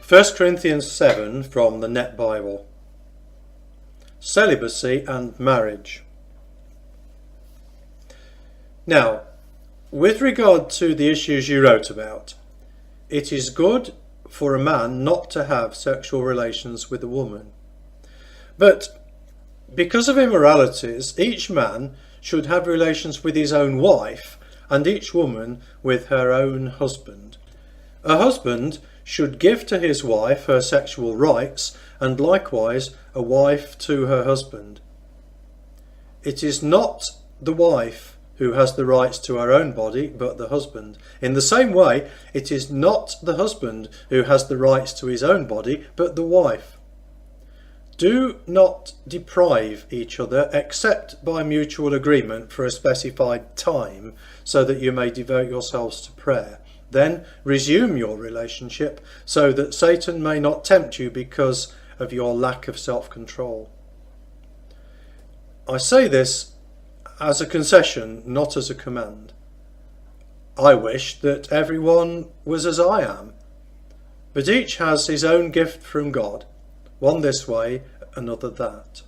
1Corinthians 7 from the Net Bible. Celibacy and Marriage. Now, with regard to the issues you wrote about, it is good for a man not to have sexual relations with a woman. But because of immoralities, each man should have relations with his own wife, and each woman with her own husband. A husband should give to his wife her sexual rights, and likewise a wife to her husband. It is not the wife who has the rights to her own body, but the husband. In the same way, it is not the husband who has the rights to his own body, but the wife. Do not deprive each other except by mutual agreement for a specified time, so that you may devote yourselves to prayer. Then resume your relationship, so that Satan may not tempt you because of your lack of self-control. I say this as a concession, not as a command. I wish that everyone was as I am, but each has his own gift from God, one this way, another that.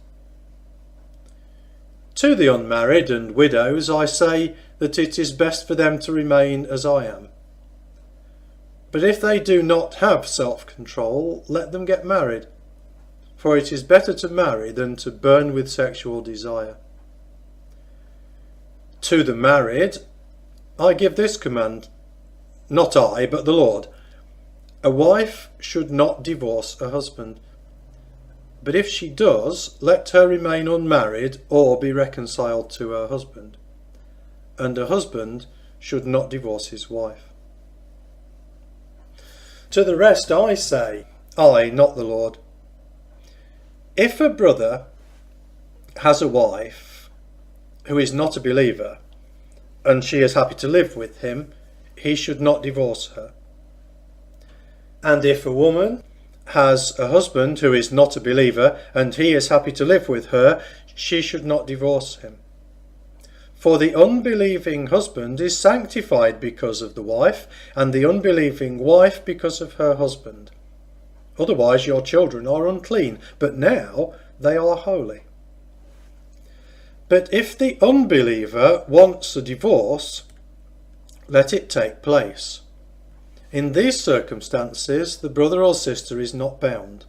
To the unmarried and widows I say that it is best for them to remain as I am. But if they do not have self-control, let them get married, for it is better to marry than to burn with sexual desire. To the married, I give this command, not I, but the Lord. A wife should not divorce a husband, but if she does, let her remain unmarried or be reconciled to her husband. And a husband should not divorce his wife. To the rest I say, I, not the Lord. If a brother has a wife who is not a believer, and she is happy to live with him, he should not divorce her. And if a woman has a husband who is not a believer, and he is happy to live with her, she should not divorce him. For the unbelieving husband is sanctified because of the wife, and the unbelieving wife because of her husband. Otherwise your children are unclean, but now they are holy. But if the unbeliever wants a divorce, let it take place. In these circumstances, the brother or sister is not bound.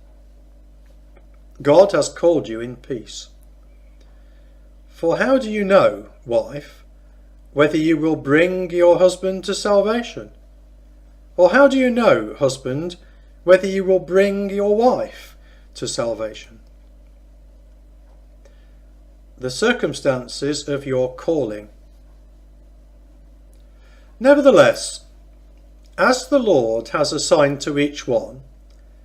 God has called you in peace. For how do you know, wife, whether you will bring your husband to salvation? Or how do you know, husband, whether you will bring your wife to salvation? The circumstances of your calling. Nevertheless, as the Lord has assigned to each one,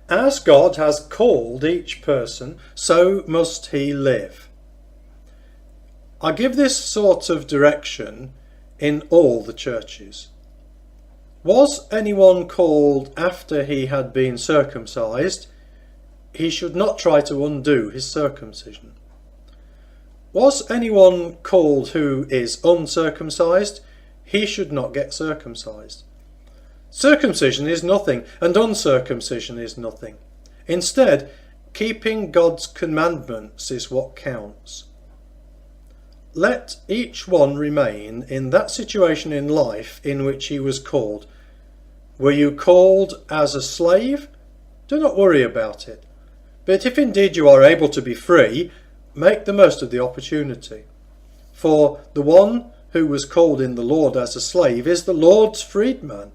as God has called each person, so must he live. I give this sort of direction in all the churches. Was anyone called after he had been circumcised, he should not try to undo his circumcision. Was anyone called who is uncircumcised, he should not get circumcised. Circumcision is nothing, and uncircumcision is nothing. Instead, keeping God's commandments is what counts. Let each one remain in that situation in life in which he was called. Were you called as a slave? Do not worry about it. But if indeed you are able to be free, make the most of the opportunity. For the one who was called in the Lord as a slave is the Lord's freedman.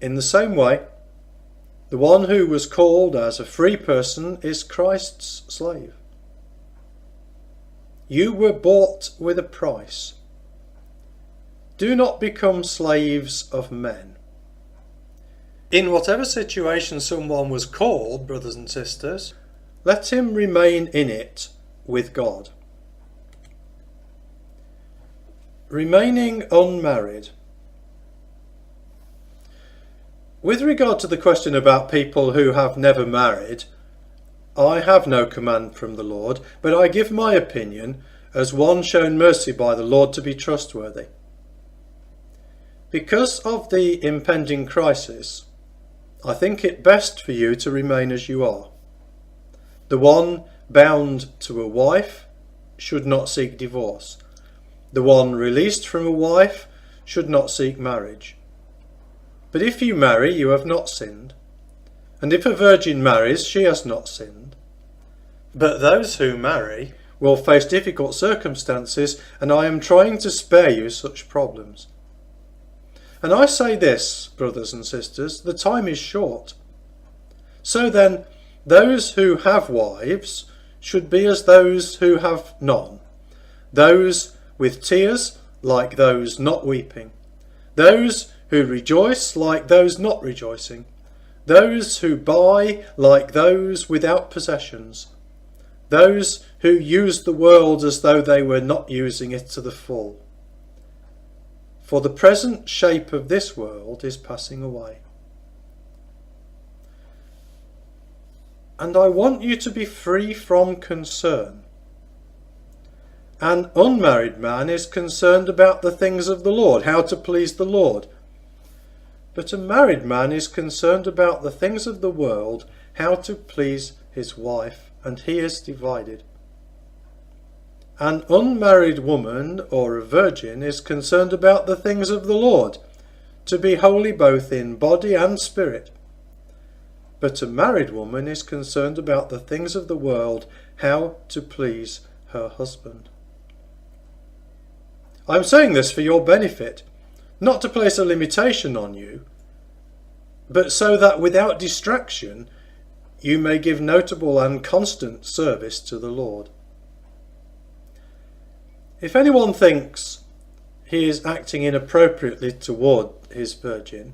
In the same way, the one who was called as a free person is Christ's slave. You were bought with a price. Do not become slaves of men. In whatever situation someone was called, brothers and sisters, let him remain in it with God. Remaining unmarried. With regard to the question about people who have never married, I have no command from the Lord, but I give my opinion as one shown mercy by the Lord to be trustworthy. Because of the impending crisis, I think it best for you to remain as you are. The one bound to a wife should not seek divorce. The one released from a wife should not seek marriage. But if you marry, you have not sinned. And if a virgin marries, she has not sinned. But those who marry will face difficult circumstances, and I am trying to spare you such problems. And I say this, brothers and sisters, the time is short. So then, those who have wives should be as those who have none, those with tears like those not weeping, those who rejoice like those not rejoicing, those who buy like those without possessions, those who use the world as though they were not using it to the full. For the present shape of this world is passing away. And I want you to be free from concern. An unmarried man is concerned about the things of the Lord, how to please the Lord. But a married man is concerned about the things of the world, how to please his wife, and he is divided. An unmarried woman or a virgin is concerned about the things of the Lord, to be holy both in body and spirit. But a married woman is concerned about the things of the world, how to please her husband. I'm saying this for your benefit, not to place a limitation on you, but so that without distraction you may give notable and constant service to the Lord. If anyone thinks he is acting inappropriately toward his virgin,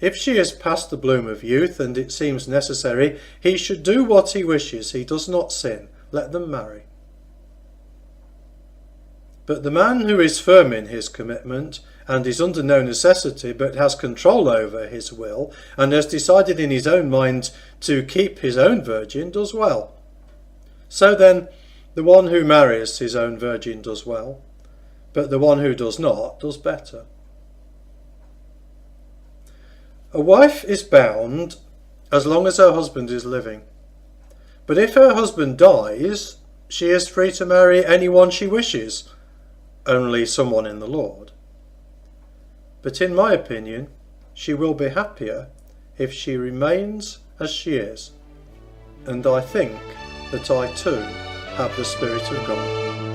if she is past the bloom of youth and it seems necessary, he should do what he wishes. He does not sin. Let them marry. But the man who is firm in his commitment and is under no necessity but has control over his will and has decided in his own mind to keep his own virgin does well. So then, the one who marries his own virgin does well, but the one who does not does better. A wife is bound as long as her husband is living, but if her husband dies, she is free to marry anyone she wishes, only someone in the Lord. But in my opinion, she will be happier if she remains as she is, and I think that I too have the Spirit of God.